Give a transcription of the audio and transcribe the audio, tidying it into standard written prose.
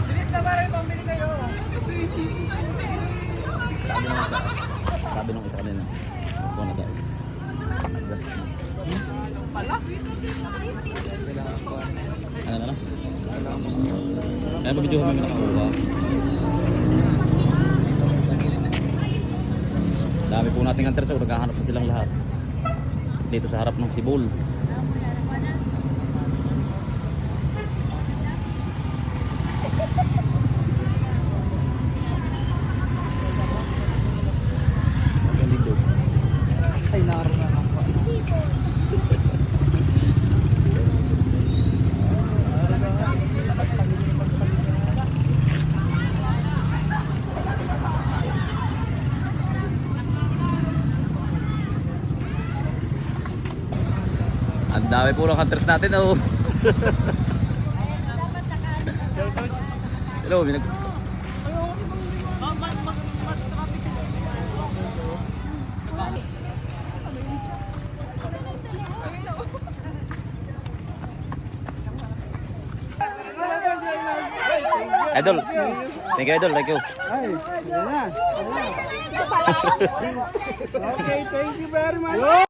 Bilis na para pambili kayo. Sabi nung isa kanina. Ako na tayo. Ano na lang? Kaya ba video kami nakakuha? Dami po nating hunter, so naghahanap na silang lahat. Dito sa harap ng Sibol. Ay, naroon na lang po. Ang dami po ng hunters natin, oh. Hello, may Idol. Thank you, Idol. Thank you. Ay, yan na. Okay, thank you very much.